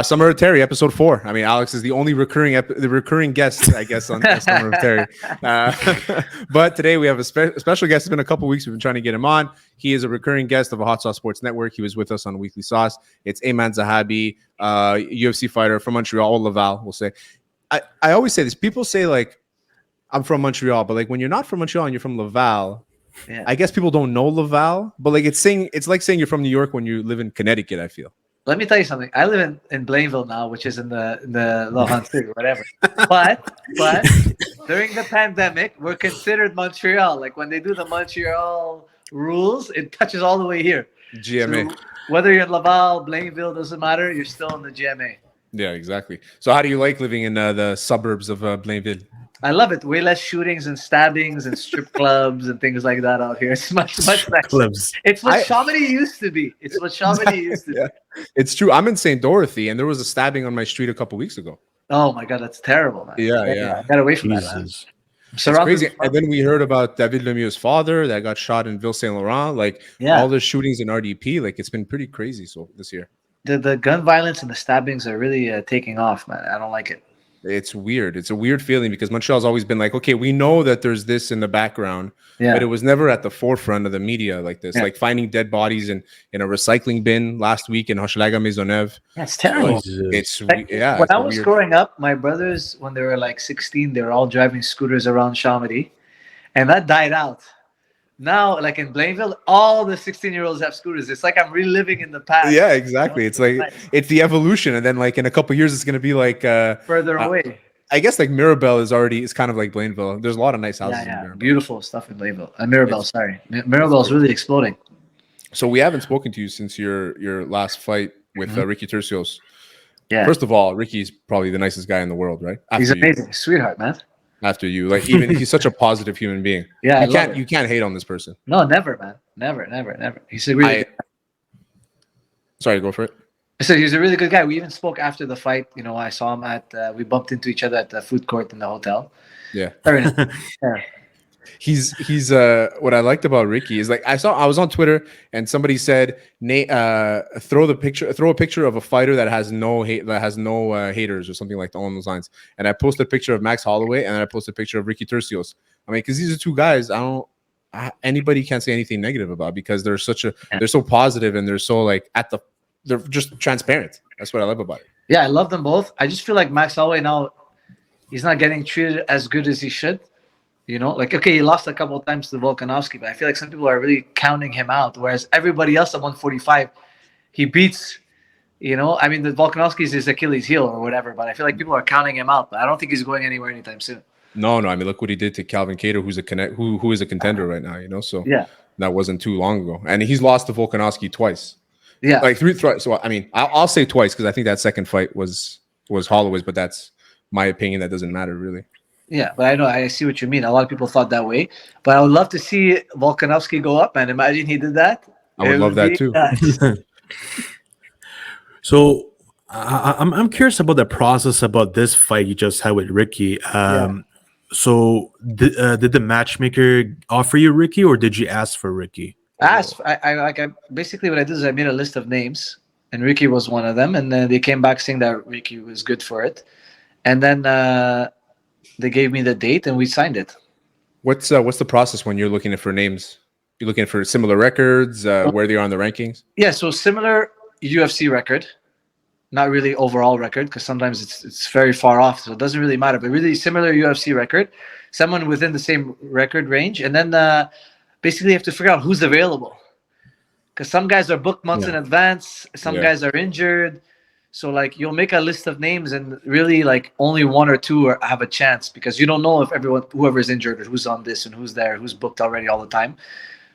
Summer of Terry, episode 4. I mean, Alex is the only recurring guest, I guess, on Summer of Terry. But today we have a special guest. It's been a couple weeks. We've been trying to get him on. He is a recurring guest of a Hot Sauce Sports Network. He was with us on Weekly Sauce. It's Aiemann Zahabi, UFC fighter from Montreal, Laval, we'll say. I always say this. People say, like, I'm from Montreal, but like when you're not from Montreal and you're from Laval, I guess people don't know Laval. But like it's like saying you're from New York when you live in Connecticut, I feel. Let me tell you something. I live in Blainville now, which is in the Laurent City, whatever. But during the pandemic, we're considered Montreal. Like when they do the Montreal rules, it touches all the way here. GMA. So whether you're in Laval, Blainville, doesn't matter. You're still in the GMA. Yeah, exactly. So how do you like living in the suburbs of Blainville? I love it. Way less shootings and stabbings and strip clubs and things like that out here. It's much nicer. It's what Chamonix used to be. It's what Chamonix used to be. It's true. I'm in St. Dorothy, and there was a stabbing on my street a couple weeks ago. Oh my God, that's terrible, man. Yeah. I got away from that. Man. It's crazy. And then we heard about David Lemieux's father that got shot in Ville Saint Laurent. Like all the shootings in RDP. Like it's been pretty crazy this year. The gun violence and the stabbings are really taking off, man. I don't like it. It's weird. It's a weird feeling because Montreal's always been like, okay, we know that there's this in the background, but it was never at the forefront of the media like this. Like finding dead bodies in a recycling bin last week in Hochelaga Maisonneuve. That's terrible. It's when I was growing up, my brothers, when they were like 16, they were all driving scooters around Chamonix, and that died out. Now, like in Blainville, all the 16-year-olds have scooters. It's like I'm reliving in the past. Yeah, exactly. You know? It's like it's the evolution, and then like in a couple of years, it's gonna be like further away. I guess like Mirabel is kind of like Blainville. There's a lot of nice houses. In Mirabel. Beautiful stuff in Blainville. Mirabel, sorry, Mirabel is really exploding. So we haven't spoken to you since your last fight with Ricky Turcios. Yeah. First of all, Ricky's probably the nicest guy in the world, right? He's amazing, sweetheart, man. After you, like even he's such a positive human being. Yeah, you can't hate on this person. No, never, man, never. He's a really. Sorry, go for it. I said he's a really good guy. We even spoke after the fight. You know, I saw him we bumped into each other at the food court in the hotel. Yeah. Very nice. Yeah. He's what I liked about Ricky is like I was on Twitter and somebody said throw a picture of a fighter that has no haters or something like along those lines, and I posted a picture of Max Holloway and then I posted a picture of Ricky Turcios. I mean, because these are two guys anybody can't say anything negative about because they're they're so positive and they're so like they're just transparent. That's what I love about it. Yeah, I love them both. I just feel like Max Holloway now, he's not getting treated as good as he should. You know, like, okay, he lost a couple of times to Volkanovski, but I feel like some people are really counting him out, whereas everybody else at 145, he beats, you know, I mean, the Volkanovski is his Achilles heel or whatever, but I feel like people are counting him out, but I don't think he's going anywhere anytime soon. No, I mean, look what he did to Calvin Kattar, who is a contender right now, you know, so that wasn't too long ago. And he's lost to Volkanovski twice. Yeah. Like three. So, I mean, I'll say twice because I think that second fight was Holloway's, but that's my opinion. That doesn't matter, really. Yeah, but I see what you mean. A lot of people thought that way, but I would love to see Volkanovski go up, man. Imagine he did that. I would love that too. Nice. So I'm curious about the process about this fight you just had with Ricky. So did the matchmaker offer you Ricky, or did you ask for Ricky? I basically what I did is I made a list of names, and Ricky was one of them, and then they came back saying that Ricky was good for it, and then. They gave me the date and we signed it. What's the process when you're looking for names? You're looking for similar records, where they are on the rankings? Yeah, so similar UFC record, not really overall record because sometimes it's very far off, so it doesn't really matter. But really similar UFC record, someone within the same record range, and then basically you have to figure out who's available because some guys are booked months in advance, some guys are injured. So like you'll make a list of names and really like only one or two have a chance because you don't know if whoever's injured or who's on this and who's there, who's booked already all the time.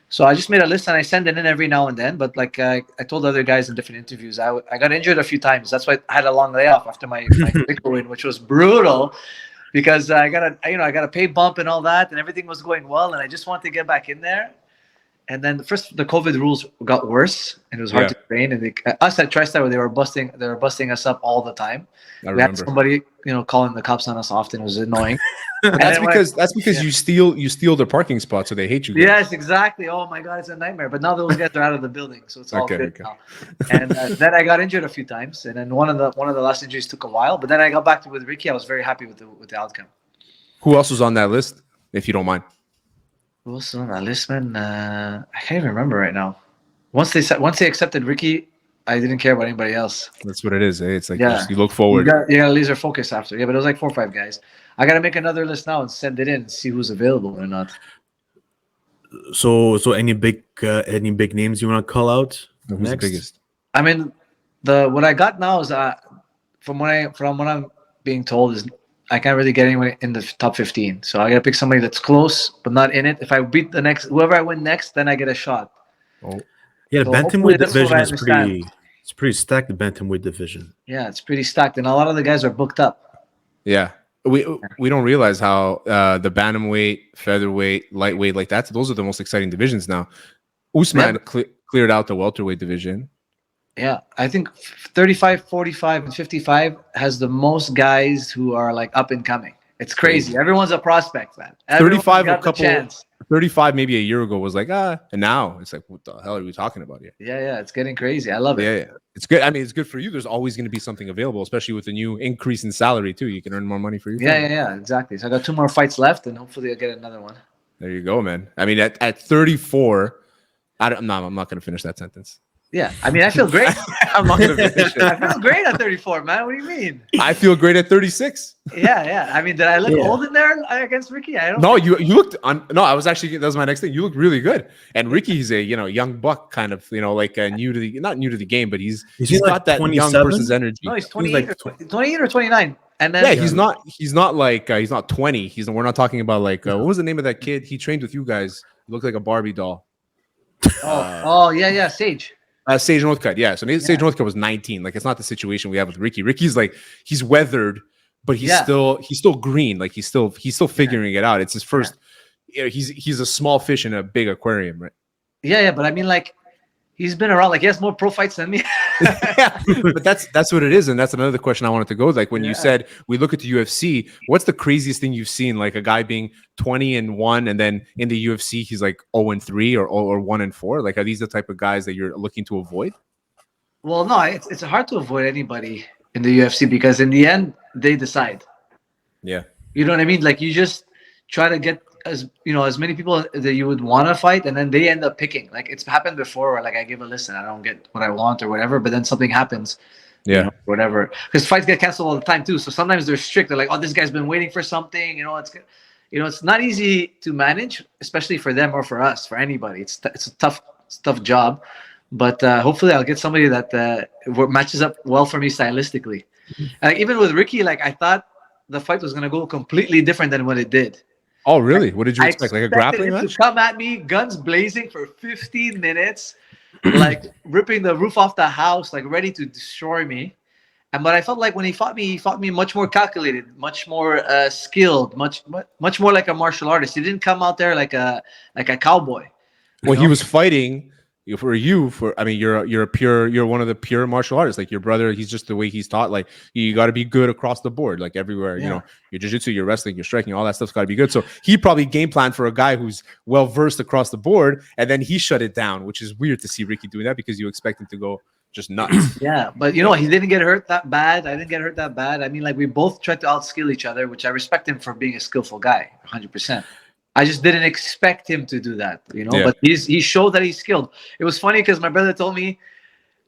So I just made a list and I send it in every now and then. But like I told other guys in different interviews, I got injured a few times. That's why I had a long layoff after my big win, which was brutal because I got a pay bump and all that and everything was going well and I just wanted to get back in there. And then the COVID rules got worse, and it was hard Yeah. to train. And us at TriStar, they were busting us up all the time. I We had remember. somebody, calling the cops on us often. It was annoying. And That's then when because yeah. you steal their parking spot, so they hate you guys. Yes, exactly. Oh my God, it's a nightmare. But now those guys are out of the building, so it's all Okay, good okay. now. And then I got injured a few times, and then one of the last injuries took a while. But then I got back with Ricky. I was very happy with the outcome. Who else was on that list, if you don't mind? Who else was on that list, man? I can't even remember right now. Once they accepted Ricky, I didn't care about anybody else. That's what it is. Eh? It's like Yeah. you look forward. You got laser focus after. Yeah, but it was like 4 or 5 guys. I got to make another list now and send it in and see who's available or not. So any big names you want to call out? Who's next? the biggest? I mean, what I got now is from what I'm being told is I can't really get anyone in the top 15. So I got to pick somebody that's close but not in it. If I beat whoever I win next, then I get a shot. Oh, Yeah, the So hopefully bantamweight that's what division I is pretty stacked. The bantamweight division. Yeah, it's pretty stacked, and a lot of the guys are booked up. yeah. We don't realize how the bantamweight, featherweight, lightweight, like those are the most exciting divisions now. Usman cleared out the welterweight division. Yeah, I think 35, 45, and 55 has the most guys who are like up and coming. It's crazy. Everyone's a prospect, man. 35 maybe a year ago was like, and now it's like, what the hell are we talking about here? Yeah, it's getting crazy. I love it. Yeah, it's good. I mean, it's good for you. There's always going to be something available, especially with the new increase in salary too. You can earn more money for you. Yeah, exactly. So I got 2 more fights left, and hopefully I'll get another one. There you go, man. I mean, at 34, I'm not going to finish that sentence. Yeah, I mean, I feel great. I'm not going to finish it. I feel great at 34, man. What do you mean? I feel great at 36. Yeah. I mean, did I look old in there against Ricky? I don't. No, you looked no. I was actually that was my next thing. You look really good. And Ricky's a young buck, kind of like not new to the game, but he's like got that 27? young person's energy. No, he's 28, 28 or 29. And then He's not like he's not 20. We're not talking about like what was the name of that kid? He trained with you guys. He looked like a Barbie doll. Yeah, Sage. Sage Northcutt, yeah. So Sage Northcutt was 19. Like it's not the situation we have with Ricky. Ricky's like he's weathered, but he's still green. Like he's still figuring it out. It's his first. He's a small fish in a big aquarium, right? Yeah. But I mean, like he's been around. Like he has more pro fights than me. But that's what it is, and that's another question I wanted to go. Like when you said we look at the UFC, what's the craziest thing you've seen? Like a guy being 20-1, and then in the UFC he's like 0-3 or 1-4. Like are these the type of guys that you're looking to avoid? Well, no, it's hard to avoid anybody in the UFC because in the end they decide. Yeah, you know what I mean. Like you just try to get as many people that you would want to fight, and then they end up picking. Like it's happened before, where like I give a list and I don't get what I want or whatever, but then something happens. Whatever. Because fights get canceled all the time too. So sometimes they're strict. They're like, oh, this guy's been waiting for something. It's not easy to manage, especially for them or for us, for anybody. It's a tough job. But hopefully I'll get somebody that matches up well for me stylistically. Even with Ricky, like I thought the fight was gonna go completely different than what it did. Oh, really? What did you expect? Like a grappling match? To come at me, guns blazing for 15 minutes, like ripping the roof off the house, like ready to destroy me. But I felt like when he fought me much more calculated, much more skilled, much more like a martial artist. He didn't come out there like a cowboy. Well, he was fighting you're one of the pure martial artists. Like your brother, he's just the way he's taught. Like you got to be good across the board, like everywhere. Your jiu-jitsu, your wrestling, your striking, all that stuff's got to be good. So he probably game planned for a guy who's well versed across the board, and then he shut it down, which is weird to see Ricky doing that because you expect him to go just nuts. Yeah, but he didn't get hurt that bad. I didn't get hurt that bad. I mean, like we both tried to outskill each other, which I respect him for being a skillful guy, 100%. I just didn't expect him to do that, But he showed that he's skilled. It was funny because my brother told me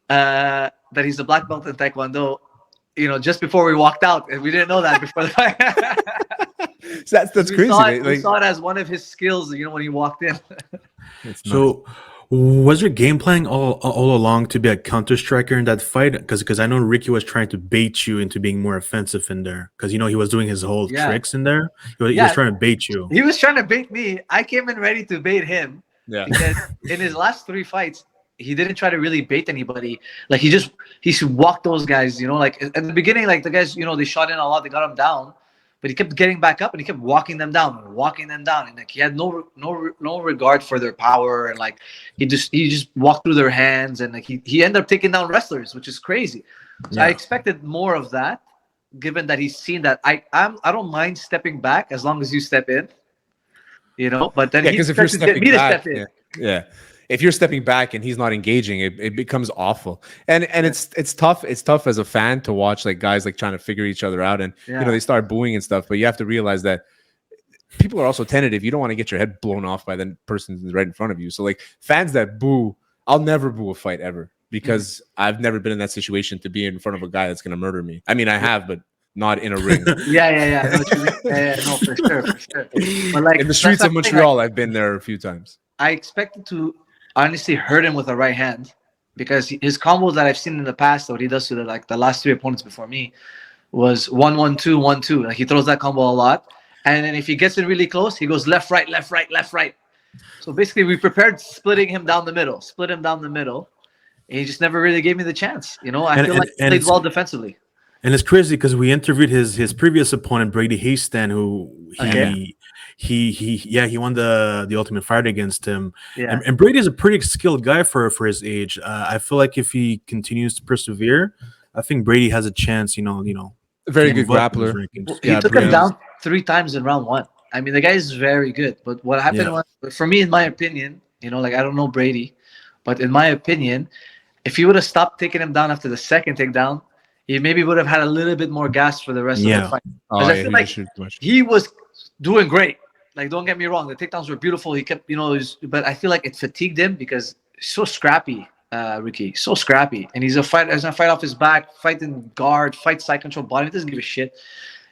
that he's a black belt in Taekwondo, just before we walked out, and we didn't know that before the fight. So that's crazy. We saw it as one of his skills, when he walked in. So, was your game plan all along to be a counter striker in that fight? Because I know Ricky was trying to bait you into being more offensive in there. Because he was doing his whole tricks in there. He was trying to bait you. He was trying to bait me. I came in ready to bait him. Yeah. Because in his last 3 fights, he didn't try to really bait anybody. Like he should walk those guys. Like at the beginning, like the guys, they shot in a lot. They got him down. but he kept getting back up and he kept walking them down, and and like he had no regard for their power, and like he just walked through their hands, and like he ended up taking down wrestlers, which is crazy. So I expected more of that, given that he's seen that I don't mind stepping back as long as you step in, But then because if you're stepping back, if you're stepping back and he's not engaging, it becomes awful. And it's tough. It's tough as a fan to watch like guys like trying to figure each other out, and they start booing and stuff. But you have to realize that people are also tentative. You don't want to get your head blown off by the person right in front of you. So like fans that boo, I'll never boo a fight ever, because I've never been in that situation to be in front of a guy that's going to murder me. I mean, I have, but not in a ring. No, for sure. But like in the streets of Montreal, I've been there a few times. I expected to honestly hurt him with a right hand, because his combos that I've seen in the past, what he does to the last 3 opponents before me, was 1-1-2, 1-2. Like he throws that combo a lot, and then if he gets it really close, he goes left, right, left, right, left, right. So basically, we prepared splitting him down the middle, and he just never really gave me the chance. I feel like he played well defensively. And it's crazy because we interviewed his previous opponent, Brady Hastan, who he won the Ultimate Fighter against him. Yeah. And Brady is a pretty skilled guy for his age. I feel like if he continues to persevere, I think Brady has a chance. Very good grappler. He took him down 3 times in round 1. I mean, the guy is very good. But what happened was, for me, in my opinion, I don't know Brady, but in my opinion, if he would have stopped taking him down after the second takedown, he maybe would have had a little bit more gas for the rest of the fight. I feel like he was doing great. Like, don't get me wrong, the takedowns were beautiful. He kept, but I feel like it fatigued him because he's so scrappy, Ricky. So scrappy. And he's a fight. He's gonna fight off his back, fight in guard, fight side control body. He doesn't give a shit.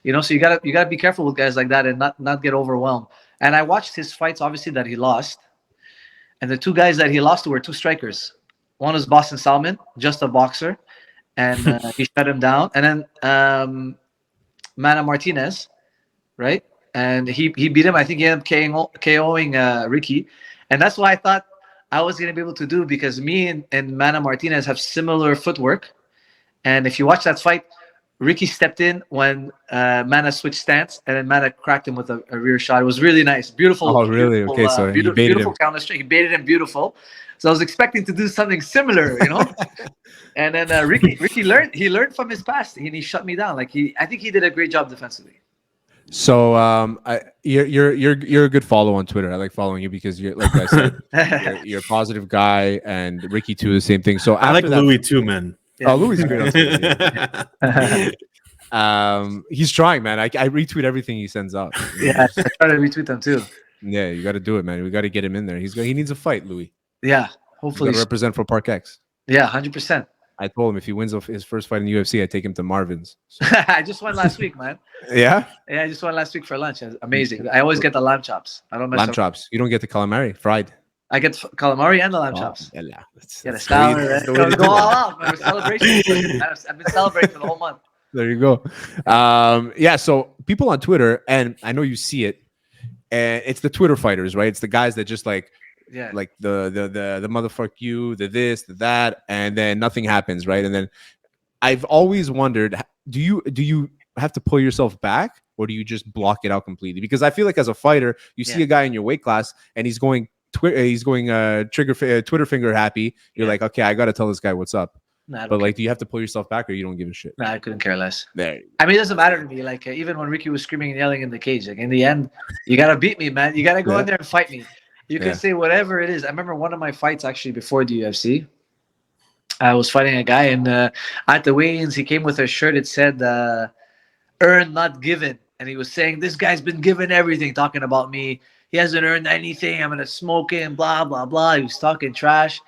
So you gotta be careful with guys like that and not get overwhelmed. And I watched his fights, obviously, that he lost. And the 2 guys that he lost to were 2 strikers. One was Boston Salmon, just a boxer, and he shut him down. And then Mana Martinez, right? And he beat him. I think he ended up KOing Ricky. And that's what I thought I was going to be able to do, because me and Mana Martinez have similar footwork. And if you watch that fight, Ricky stepped in when Mana switched stance, and then Mana cracked him with a rear shot. It was really nice. Beautiful. Oh, really? Okay, so he baited him. Counter strike. He baited him beautiful. So I was expecting to do something similar, And then Ricky learned. He learned from his past, and he shut me down. I think he did a great job defensively. So you're a good follow on Twitter. I like following you because you're, like I said, you're a positive guy, and Ricky too, the same thing. So I like Louis too, man. Yeah. Oh, Louis is great on Twitter. He's trying, man. I retweet everything he sends out. Yeah, I try to retweet them too. Yeah, you got to do it, man. We got to get him in there. He needs a fight, Louis. Yeah, hopefully represent for Park X. Yeah, 100%. I told him if he wins his first fight in the UFC, I take him to Marvin's. So. I just went last week, man. Yeah? Yeah, I just went last week for lunch. Amazing. I always get the lamb chops. I don't mess lamb chops. You don't get the calamari fried. I get calamari and the lamb chops. Yeah, the salad. Go all out. Man. Celebration. I've been celebrating for the whole month. There you go. So people on Twitter, and I know you see it, and it's the Twitter fighters, right? It's the guys that just like the motherfuck you, the this, the that, and then nothing happens, right? And then I've always wondered, do you have to pull yourself back, or do you just block it out completely? Because I feel like as a fighter, you see a guy in your weight class and he's going Twitter finger happy. You're like, okay, I got to tell this guy what's up. But like, do you have to pull yourself back, or you don't give a shit? Nah, I couldn't care less. There. I mean, it doesn't matter to me. Like, even when Ricky was screaming and yelling in the cage, like in the end, you gotta beat me, man. You gotta go in there and fight me. You can say whatever it is. I remember one of my fights actually before the UFC. I was fighting a guy, and at the weigh-ins, he came with a shirt. It said, "Earned, not given," and he was saying, "This guy's been given everything," talking about me. He hasn't earned anything. I'm gonna smoke him. Blah blah blah. He was talking trash.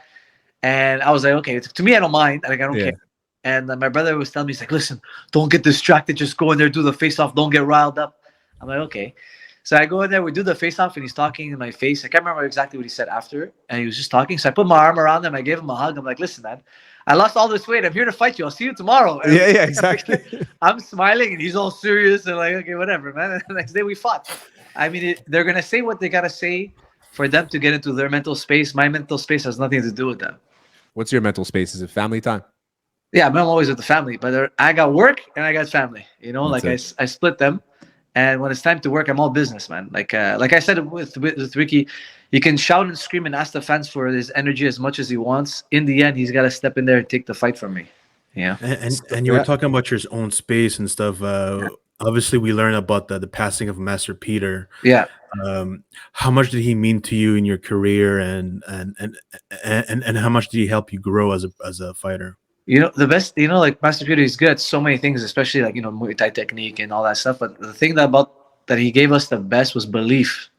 And I was like, okay, to me, I don't mind. Like, I don't care. And my brother was telling me, he's like, listen, don't get distracted. Just go in there, do the face-off. Don't get riled up. I'm like, okay. So I go in there, we do the face-off, and he's talking in my face. I can't remember exactly what he said after. And he was just talking. So I put my arm around him. I gave him a hug. I'm like, listen, man, I lost all this weight. I'm here to fight you. I'll see you tomorrow. And exactly. I'm smiling, and he's all serious. And like, okay, whatever, man. And the next day we fought. I mean, they're going to say what they got to say for them to get into their mental space. My mental space has nothing to do with that. What's your mental space? Is it family time? Yeah, I'm always with the family, but I got work and I got family. You know, like I split them, And when it's time to work, I'm all business, man. Like I said with Ricky, he can shout and scream and ask the fans for his energy as much as he wants. In the end, he's got to step in there and take the fight from me. Yeah. And you were talking about your own space and stuff. Obviously, we learned about the passing of Master Peter. Yeah. How much did he mean to you in your career, and how much did he help you grow as a fighter? The best, like Master Peter is good at so many things, especially like, Muay Thai technique and all that stuff. But the thing that he gave us the best was belief.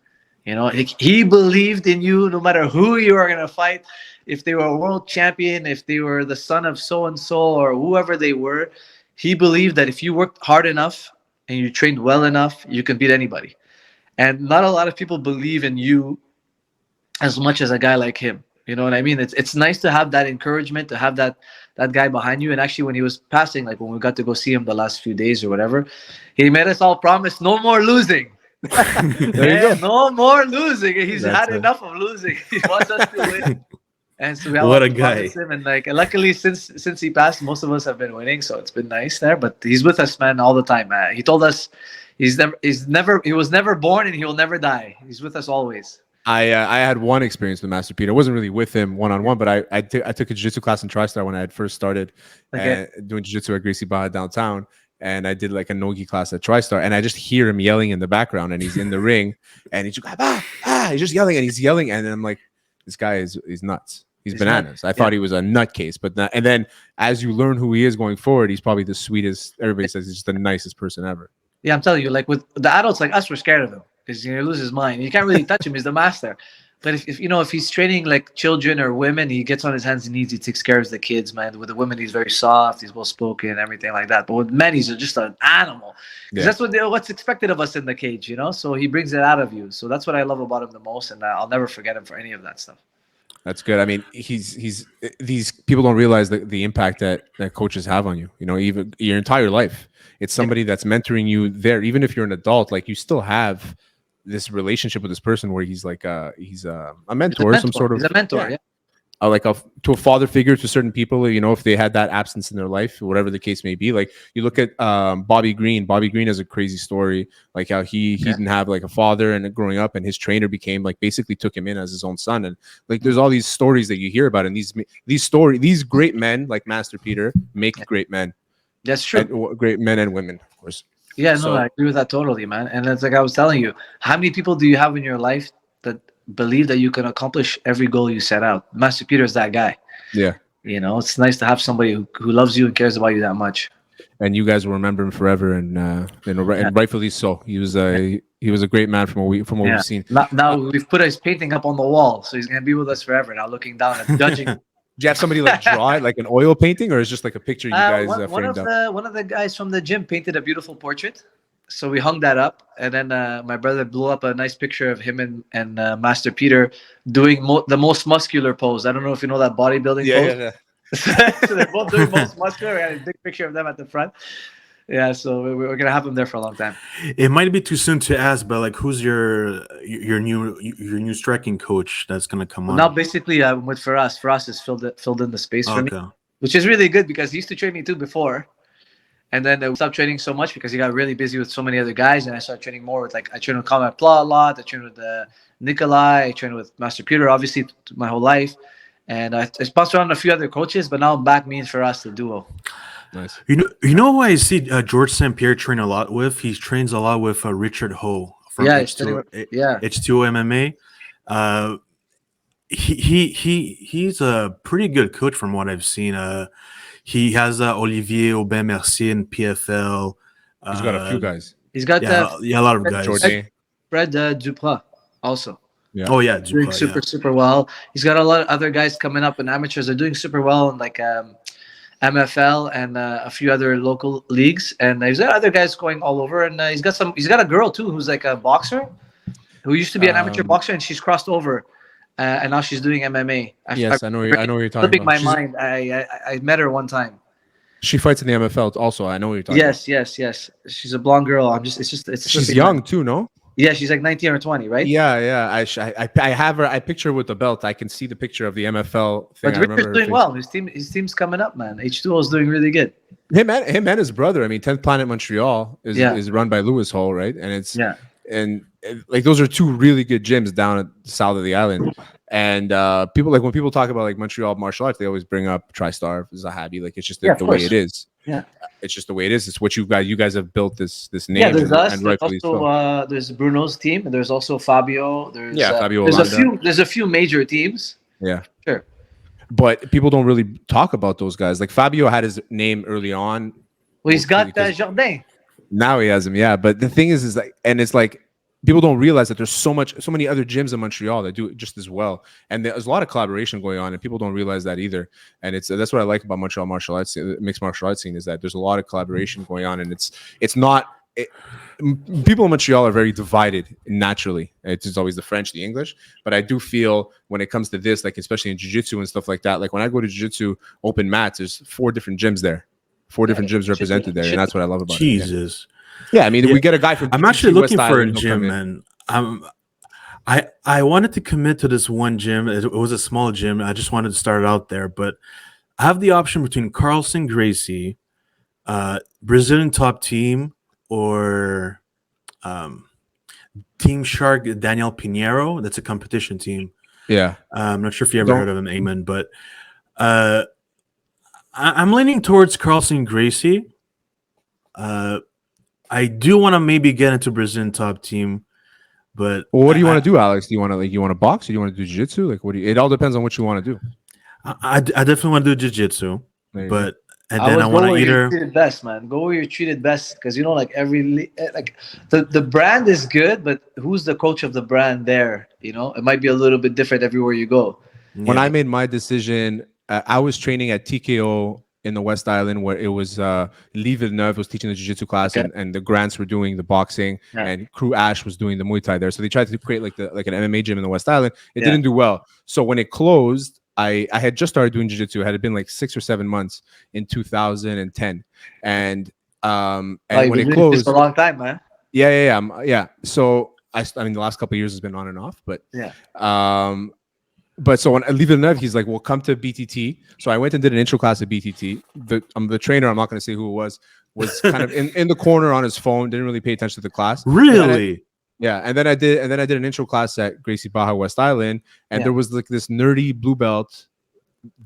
He believed in you no matter who you are going to fight. If they were a world champion, if they were the son of so-and-so or whoever they were, he believed that if you worked hard enough and you trained well enough, you can beat anybody. And not a lot of people believe in you as much as a guy like him. You know what I mean? It's nice to have that encouragement, to have that guy behind you. And actually, when he was passing, like when we got to go see him the last few days or whatever, he made us all promise no more losing. No more losing. He's had enough of losing. He wants us to win. And so we all what a guy. him. And luckily, since he passed, most of us have been winning, so it's been nice there. But he's with us, man, all the time. He told us he was never born and he will never die. He's with us always. I had one experience with Master Peter. I wasn't really with him one-on-one, but I took a jiu-jitsu class in TriStar when I had first started doing jiu-jitsu at Gracie Barra downtown. And I did like a nogi class at TriStar, and I just hear him yelling in the background, and he's in the ring, and he's just he's just yelling, and I'm like, this guy is nuts. He's bananas. I thought he was a nutcase, but not. And then as you learn who he is going forward, he's probably the sweetest. Everybody says he's just the nicest person ever. Yeah, I'm telling you, like with the adults like us, we're scared of him because he's gonna lose his mind. You can't really touch him. He's the master. But if he's training like children or women, he gets on his hands and knees. He takes care of the kids, man. With the women, he's very soft. He's well spoken, everything like that. But with men, he's just an animal. Because that's what's expected of us in the cage, So he brings it out of you. So that's what I love about him the most, and I'll never forget him for any of that stuff. That's good. I mean, he's these people don't realize the impact that coaches have on you. Even your entire life. It's somebody that's mentoring you there. Even if you're an adult, like you still have this relationship with this person where he's like he's a mentor, some sort of. He's a mentor, yeah. To a father figure to certain people, if they had that absence in their life, whatever the case may be. Like you look at Bobby Green. Bobby Green has a crazy story, like how he didn't have like a father and growing up, and his trainer became like basically took him in as his own son. And like there's all these stories that you hear about, and these great men like Master Peter make great men. That's true. And great men and women, of course. Yeah, no, I agree with that totally, man. And it's like I was telling you, how many people do you have in your life that believe that you can accomplish every goal you set out? Master Peter is that guy. Yeah. It's nice to have somebody who loves you and cares about you that much. And you guys will remember him forever, and and rightfully so. He was a great man from what we've seen. Now we've put his painting up on the wall, so he's gonna be with us forever. Now looking down and judging. Do you have somebody like draw it, like an oil painting, or is it just like a picture you guys framed up? One of the guys from the gym painted a beautiful portrait, so we hung that up, and then my brother blew up a nice picture of him and Master Peter doing the most muscular pose. I don't know if you know that bodybuilding pose. Yeah. So they're both doing most muscular. We had a big picture of them at the front. Yeah, so we're gonna have him there for a long time. It might be too soon to ask, but like, who's your new striking coach that's gonna come on? Now, basically, with Firas. Firas has filled in the space for me, which is really good because he used to train me too before, and then we stopped training so much because he got really busy with so many other guys, and I started training more with I trained with Combat Pla a lot. I trained with Nikolai. I trained with Master Peter, obviously, my whole life, and I sponsored on a few other coaches, but now I'm back me and Firas, the duo. Nice. You know who I see George St. Pierre train a lot with? He trains a lot with Richard Ho from H2O MMA. He's a pretty good coach from what I've seen. He has Olivier Aubin-Mercier in PFL. He's got a few guys. He's got a lot of guys. Fred Duprat also. Yeah. Oh yeah, doing super well. He's got a lot of other guys coming up in amateurs. They're doing super well in like MFL and a few other local leagues, and he's got other guys going all over. And he's got a girl too who's like a boxer, who used to be an amateur boxer, and she's crossed over, and now she's doing MMA. I know you're talking about. My She's, mind. I met her one time. She fights in the MFL also. I know what you're talking about. Yes. She's a blonde girl. She's young too, no? Yeah, she's like 19 or 20, right? Yeah. I have her. I picture her with the belt. I can see the picture of the MFL thing. But I remember Richard's her doing face. well. His team's coming up, man. H2O is doing really good. Him and his brother. I mean, 10th Planet Montreal Yeah. is run by Lewis Hall, right? And it's Yeah. and like those are two really good gyms down at the south of the island. And people like when people talk about like Montreal martial arts, they always bring up TriStar, Zahabi. Like it's just the way it is. Yeah. It's just the way it is. It's what you guys have built this name. Yeah, there's us. And There's rightfully also so. There's Bruno's team, and there's also Fabio. Fabio. There's a few major teams. Yeah. Sure. But people don't really talk about those guys. Like Fabio had his name early on. Well, he's got Jardin. Now he has him, yeah. But the thing is like, and it's like people don't realize that there's so many other gyms in Montreal that do it just as well, and there's a lot of collaboration going on, and people don't realize that either. And that's what I like about Montreal martial arts, mixed martial arts scene, is that there's a lot of collaboration going on, and it's not. People in Montreal are very divided naturally. It's always the French, the English, but I do feel when it comes to this, like especially in jiu-jitsu and stuff like that, like when I go to jiu-jitsu open mats, there's 4 different gyms there, 4 different gyms represented there, and that's what I love about Jesus. it. Yeah, I mean, we get a guy from. I'm actually looking for a gym, man. I wanted to commit to this one gym. It was a small gym. I just wanted to start it out there, but I have the option between Carlson Gracie, Brazilian Top Team, or Team Shark Daniel Pinheiro. That's a competition team. Yeah, I'm not sure if you ever heard of him, Aiemann, but I'm leaning towards Carlson Gracie. I do want to maybe get into Brazilian Top Team, but what do you want to do, Alex? Do you want to box? Or do you want to do jiu-jitsu? Like, it all depends on what you want to do. I definitely want to do jiu-jitsu, but and I then I want to either treated best, man. Go where you're treated best, because like the brand is good, but who's the coach of the brand there? It might be a little bit different everywhere you go. When I made my decision, I was training at TKO in the West Island, where it was Lee Villeneuve was teaching the jiu-jitsu class, and the Grants were doing the boxing, and Crew Ash was doing the Muay Thai there. So they tried to create like an MMA gym in the West Island. It didn't do well. So when it closed, I had just started doing jiu-jitsu. It had been like 6 or 7 months in 2010, and when it closed, it's a long time, man. Yeah. So I mean, the last couple of years has been on and off, but But so when Lee Villeneuve, he's like, "Well, come to BTT." So I went and did an intro class at BTT. The trainer, I'm not going to say who it was kind of in the corner on his phone, didn't really pay attention to the class. Really? And then I did an intro class at Gracie Baja West Island, and there was like this nerdy blue belt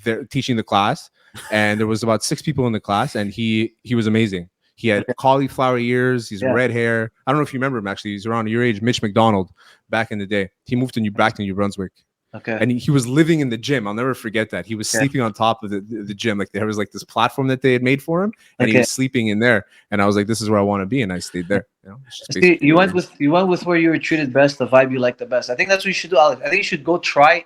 there teaching the class, and there was about 6 people in the class, and he was amazing. He had cauliflower ears. He's red hair. I don't know if you remember him. Actually, he's around your age, Mitch McDonald, back in the day. He moved back to New Brunswick. Okay. And he was living in the gym. I'll never forget that. He was sleeping on top of the gym. Like there was like this platform that they had made for him, and he was sleeping in there. And I was like, "This is where I want to be," and I stayed there. See, you went with where you were treated best, the vibe you like the best. I think that's what you should do, Alex. I think you should go try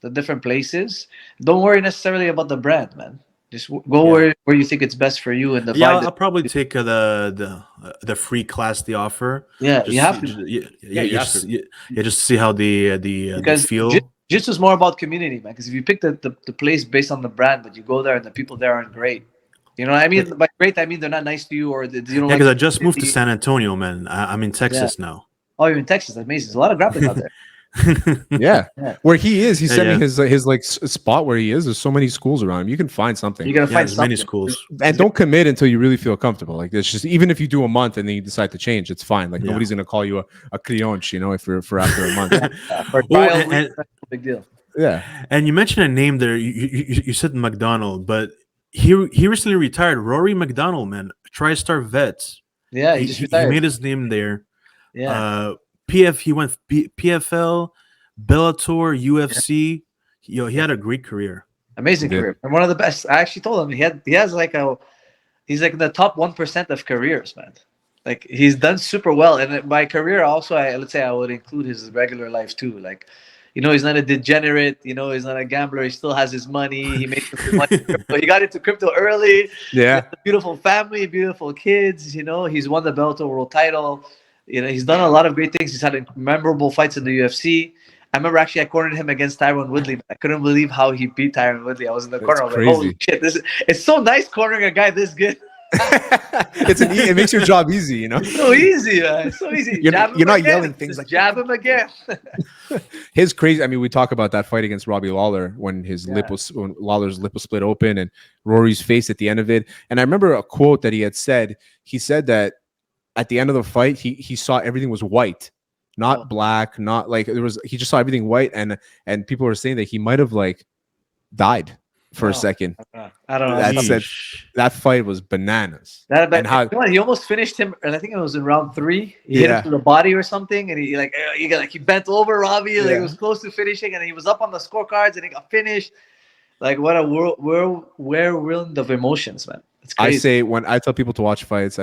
the different places. Don't worry necessarily about the brand, man. Just go where you think it's best for you and the vibe. I'll probably take the free class they offer. Yeah, you have to. Just see how the feel. Jiu-jitsu is more about community, man. Because if you pick the place based on the brand, but you go there and the people there aren't great. You know what I mean? By great, I mean they're not nice to you, or they don't. Because I just moved to San Antonio, man. I'm in Texas now. Oh, you're in Texas. Amazing. There's a lot of grappling out there. Where he is, he's sending his like spot where he is. There's so many schools around him. You can find something. You're gonna find as many schools. And don't commit until you really feel comfortable. Like it's just, even if you do a month and then you decide to change, it's fine. Like nobody's gonna call you a crionche, if for after a month. Big deal. Yeah. And you mentioned a name there. You said McDonald, but he recently retired. Rory Macdonald, man, TriStar vet. Yeah, he just retired. He made his name there. Yeah. He went PFL, Bellator, UFC. He had a great career. Amazing career. And one of the best. I actually told him he's like in the top 1% of careers, man. Like he's done super well. And by career also, let's say I would include his regular life too. Like, he's not a degenerate. He's not a gambler. He still has his money. He made some money. He got into crypto early. Yeah. He has a beautiful family, beautiful kids. He's won the Bellator world title. He's done a lot of great things. He's had memorable fights in the UFC. I remember actually I cornered him against Tyron Woodley. I couldn't believe how he beat Tyron Woodley. I was in the corner. I was like, holy shit, it's so nice cornering a guy this good. It makes your job easy, you know. So easy, man. So easy. You're Jab him not again. yelling things Just like jab him again. his crazy. I mean, we talk about that fight against Robbie Lawler when when Lawler's lip was split open and Rory's face at the end of it. And I remember a quote that he had said. He said that at the end of the fight, he saw everything was white, not black, not like he just saw everything white, and people were saying that he might have like died for a second. I don't know. That fight was bananas. And how he almost finished him, and I think it was in round 3. He hit him to the body or something, and he bent over Robbie, like it was close to finishing, and he was up on the scorecards, and he got finished. Like what a whirlwind of emotions, man. It's crazy. I say when I tell people to watch fights,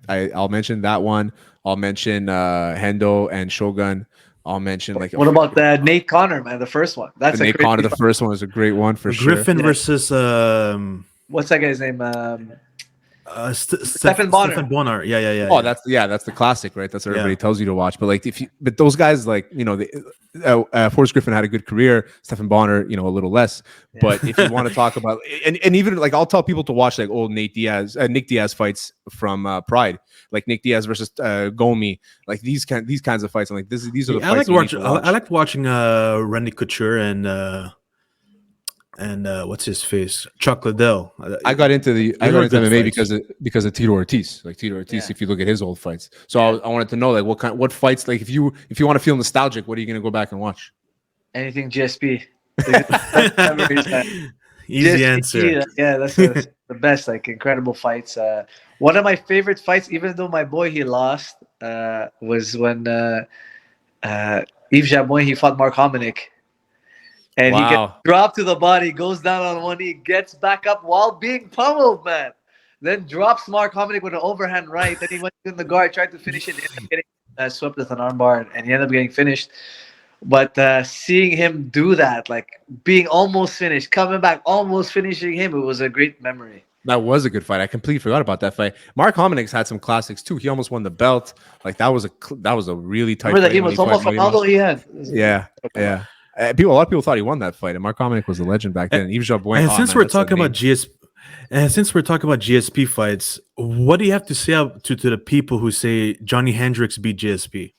I'll mention that one. I'll mention Hendo and Shogun. I'll mention like what about Nate Connor, man? The first one. That's Nate Connor. The first one was a great one for sure. Griffin versus what's that guy's name? Stephen Bonnar. Yeah. Oh, that's the classic, right? That's what everybody tells you to watch. But like but those guys, like, you know, Forrest Griffin had a good career. Stephen Bonnar, you know, a little less. Yeah. But if you want to talk about and even like I'll tell people to watch like old Nick Diaz fights from Pride, like Nick Diaz versus Gomi, like these kinds of fights. I'm like these are the fights. I liked watching Randy Couture and what's his face, Chuck Liddell. I got into MMA because of Tito Ortiz. Like Tito Ortiz, if you look at his old fights. So I wanted to know like what fights, like if you want to feel nostalgic, what are you going to go back and watch? Anything GSP. Easy GSP, answer. Yeah, that's the best. Like incredible fights. One of my favorite fights, even though my boy he lost, was when Yves Jaboin he fought Mark Hominick. And he gets dropped to the body, goes down on one knee, gets back up while being pummeled, man. Then drops Mark Hominick with an overhand right. Then he went in the guard, tried to finish it, ended up getting swept with an armbar, and he ended up getting finished. But seeing him do that, like being almost finished, coming back, almost finishing him, it was a great memory. That was a good fight. I completely forgot about that fight. Mark Hominick's had some classics too. He almost won the belt. Like that was a really tight fight. He was almost Ronaldo he had. Yeah. A lot of people thought he won that fight, and Mark Hominick was a legend back then. Yves Jaboin. And since we're talking about GSP fights, what do you have to say to the people who say Johnny Hendricks beat GSP?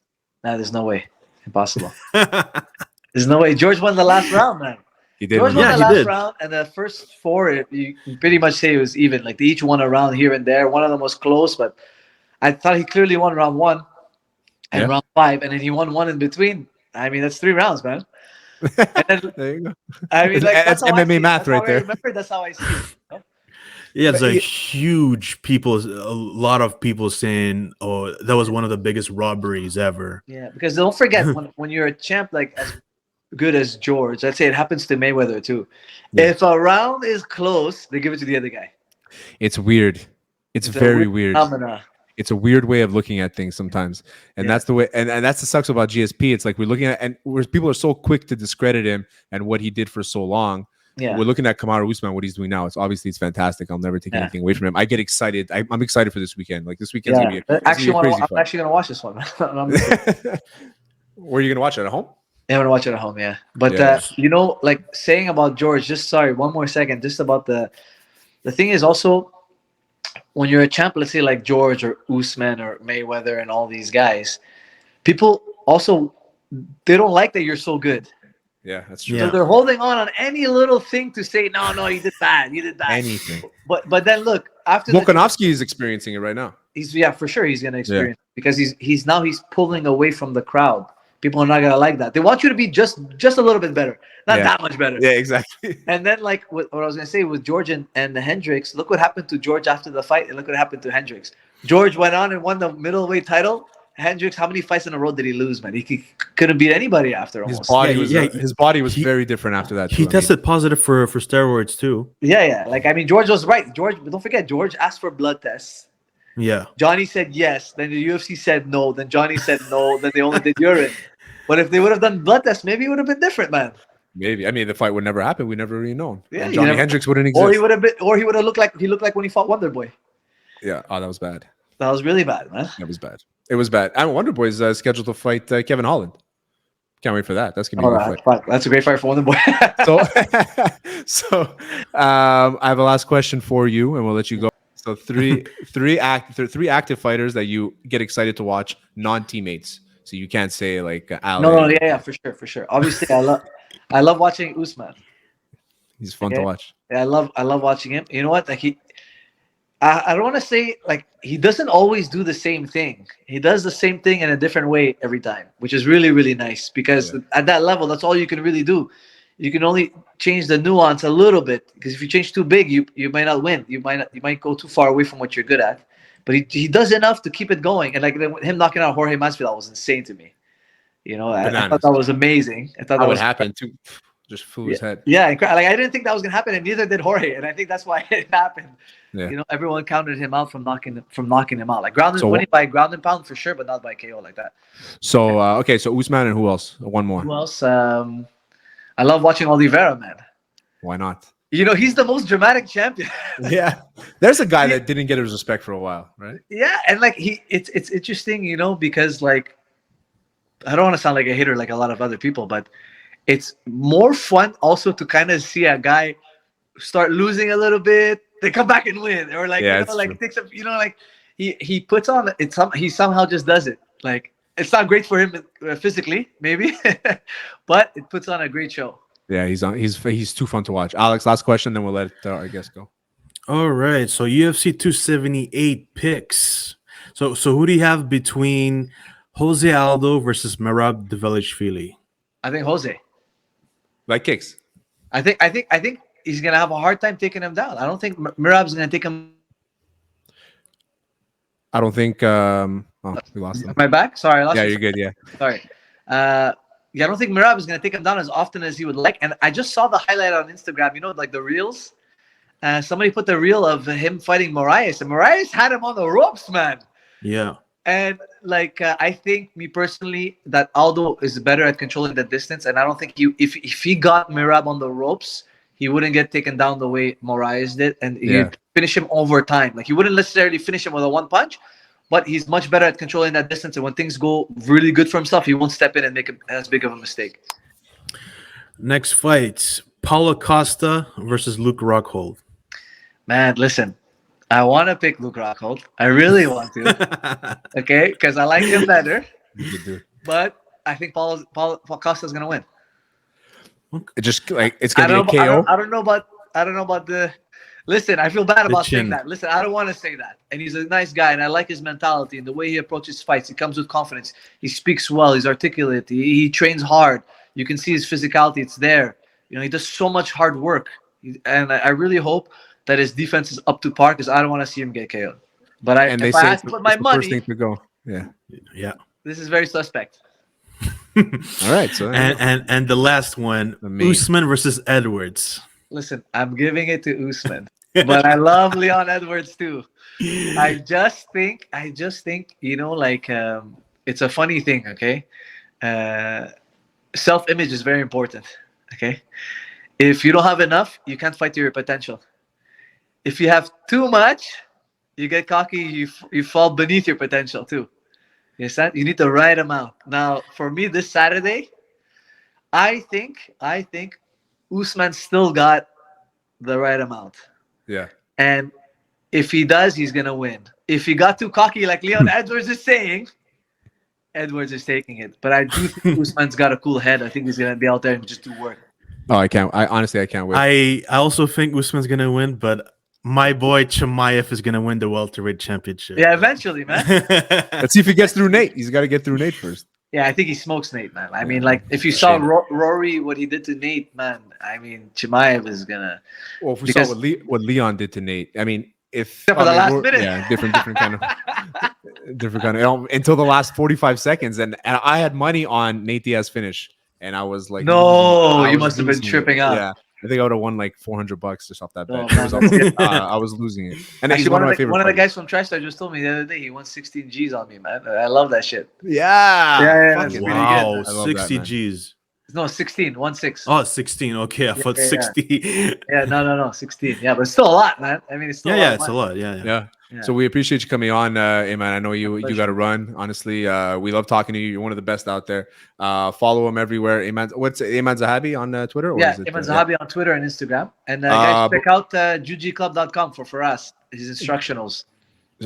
Nah, there's no way. Impossible. There's no way. George won the last round, man. He did. George won the last round, and the first 4, you can pretty much say it was even. Like they each won a round here and there. One of them was close, but I thought he clearly won round 1 and round 5, and then he won one in between. I mean, that's 3 rounds, man. Then, there you go. I mean, like that's MMA math right there. Remember, that's how I see it. You know? Yeah, it's like huge people. A lot of people saying, "Oh, that was one of the biggest robberies ever." Yeah, because don't forget when you're a champ like as good as George. Let's say it happens to Mayweather too. Yeah. If a round is close, they give it to the other guy. It's weird. It's very weird. Phenomena. It's a weird way of looking at things sometimes, and that's the way. And that's the sucks about GSP. It's like we're looking at, and where people are so quick to discredit him and what he did for so long. Yeah, we're looking at Kamaru Usman, what he's doing now. It's fantastic. I'll never take anything away from him. I get excited. I'm excited for this weekend. Like this weekend's gonna be I'm actually gonna watch this one. Where are you gonna watch it at home? Yeah, I'm gonna watch it at home. Yeah, but like saying about George. Just one more second. Just about the thing is also. When you're a champ, let's say like George or Usman or Mayweather and all these guys, people also they don't like that you're so good. Yeah, that's true. So they're holding on any little thing to say, no, you did bad, Anything. But then look, after Volkanovski is experiencing it right now. For sure he's gonna experience it because he's pulling away from the crowd. People are not gonna like that. They want you to be just a little bit better, not that much better. Yeah, exactly. And then like what I was gonna say with George and Hendricks, look what happened to George after the fight, and look what happened to Hendricks. George went on and won the middleweight title. Hendricks, how many fights in a row did he lose, man? He couldn't beat anybody after almost. His body was very different after that. He tested positive for steroids too. Yeah. Like I mean, George was right. Don't forget, George asked for blood tests. Yeah. Johnny said yes. Then the UFC said no. Then Johnny said no. Then they only did urine. But if they would have done blood tests, maybe it would have been different, man. Maybe. I mean, the fight would never happen. We never really known. Yeah, Johnny Hendricks wouldn't exist. Or he would have looked like when he fought Wonder Boy. Yeah. Oh, that was bad. That was really bad, man. That was bad. It was bad. Wonder Boy is scheduled to fight Kevin Holland. Can't wait for that. That's gonna be a good fight. That's a great fight for Wonder Boy. so I have a last question for you, and we'll let you go. So So three active fighters that you get excited to watch, non-teammates. So you can't say like Ali. No, yeah, for sure. Obviously, I love watching Usman. He's fun to watch. Yeah, I love watching him. You know what? Like I don't want to say like he doesn't always do the same thing. He does the same thing in a different way every time, which is really, really nice because at that level, that's all you can really do. You can only change the nuance a little bit because if you change too big, you might not win. You might go too far away from what you're good at. But he does enough to keep it going. And like him knocking out Jorge Masvidal was insane to me. You know, I thought that was amazing. I thought that would was happen too. Just flew his head. Yeah, like I didn't think that was gonna happen, and neither did Jorge. And I think that's why it happened. Yeah. You know, everyone counted him out from knocking him out. Like winning by ground and pound for sure, but not by KO like that. So okay, so Usman and who else? One more. Who else? I love watching Oliveira, man. Why not? You know, he's the most dramatic champion. Yeah. There's a guy that didn't get his respect for a while, right? Yeah, and like it's interesting, you know, because like I don't want to sound like a hater like a lot of other people, but it's more fun also to kind of see a guy start losing a little bit, they come back and win, or like takes up, you know, like he puts on it. He somehow just does it. Like it's not great for him physically, maybe, but it puts on a great show. Yeah, he's too fun to watch. Alex, last question, then we'll let our guest go. All right, so UFC 278 picks. So who do you have between Jose Aldo versus Merab Dvalishvili? I think Jose. Like kicks. I think he's gonna have a hard time taking him down. I don't think Merab's gonna take him. I don't think. We lost him. Am I back? Sorry, I lost. Yeah, you're good. Yeah. Sorry. Yeah, I don't think Merab is gonna take him down as often as he would like. And I just saw the highlight on Instagram. You know, like the reels. Somebody put the reel of him fighting Moraes, and Moraes had him on the ropes, man. Yeah. And like I think, me personally, that Aldo is better at controlling the distance, and I don't think if he got Merab on the ropes, he wouldn't get taken down the way Moraes did, and he'd finish him over time. Like he wouldn't necessarily finish him with a one punch, but he's much better at controlling that distance. And when things go really good for himself, he won't step in and make as big of a mistake. Next fight: Paulo Costa versus Luke Rockhold. Man, listen. I want to pick Luke Rockhold. I really want to. Okay, because I like him better. But I think Paulo Costa's gonna win. It just like it's gonna be a KO. I don't know about the. Listen, I feel bad about saying that. Listen, I don't want to say that. And he's a nice guy, and I like his mentality and the way he approaches fights. He comes with confidence. He speaks well. He's articulate. He trains hard. You can see his physicality. It's there. You know, he does so much hard work, and I really hope that his defense is up to par because I don't want to see him get KO'd. But if I had to put my money, first thing to go. Yeah. This is very suspect. All right. So and the last one, Usman versus Edwards. Listen, I'm giving it to Usman, but I love Leon Edwards too. I just think, you know, like it's a funny thing. Okay, self-image is very important. Okay, if you don't have enough, you can't fight to your potential. If you have too much, you get cocky. You fall beneath your potential too. You understand? You need the right amount. Now, for me, this Saturday, I think Usman still got the right amount. Yeah. And if he does, he's gonna win. If he got too cocky, like Leon Edwards is saying, Edwards is taking it. But I do think Usman's got a cool head. I think he's gonna be out there and just do work. Oh, I can't. I honestly can't wait. I also think Usman's gonna win, but my boy Chimaev is gonna win the welterweight championship. Yeah, eventually, man. Let's see if he gets through Nate. He's got to get through Nate first. Yeah, I think he smokes Nate, man. I mean, like, if you saw Rory, what he did to Nate, man, I mean, Chimaev is gonna. Well, if we saw what Leon did to Nate, I mean, except for the last minute, yeah, different kind of, until the last 45 seconds, and I had money on Nate Diaz finish, and I was like, no, you must have been tripping out. Yeah. I think I would have won like $400 just off that bet. I was losing it. And actually, one of the guys from TriStar just told me the other day he won 16 G's on me, man. I love that shit. Yeah. That's pretty good. Wow, 60 G's. No, 16, 1-6. Oh, 16. Okay, I thought yeah. 60. Yeah, no, 16. Yeah, but it's still a lot, man. I mean, it's still Yeah, a it's a lot. lot. Yeah. Yeah. Yeah. So we appreciate you coming on, Aiemann. I know you pleasure. got to run. Honestly, we love talking to you. You're one of the best out there. Follow him everywhere. Aiemann, what's Aiemann Zahabi on Twitter? Or Yeah, is it, Aiemann Zahabi on Twitter and Instagram. And guys, check out jujiclub.com for Firas, his instructionals.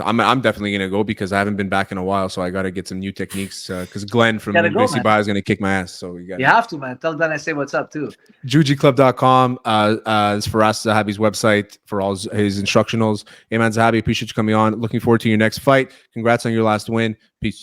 I'm definitely gonna go because I haven't been back in a while, so I got to get some new techniques. Because Glenn from Gotta go, Gracie man. Bio is gonna kick my ass. So we got. You have to, man. Tell Glenn I say what's up too. jujiclub.com is Firas Zahabi's website for all his instructionals. Aiemann Zahabi, appreciate you coming on. Looking forward to your next fight. Congrats on your last win. Peace.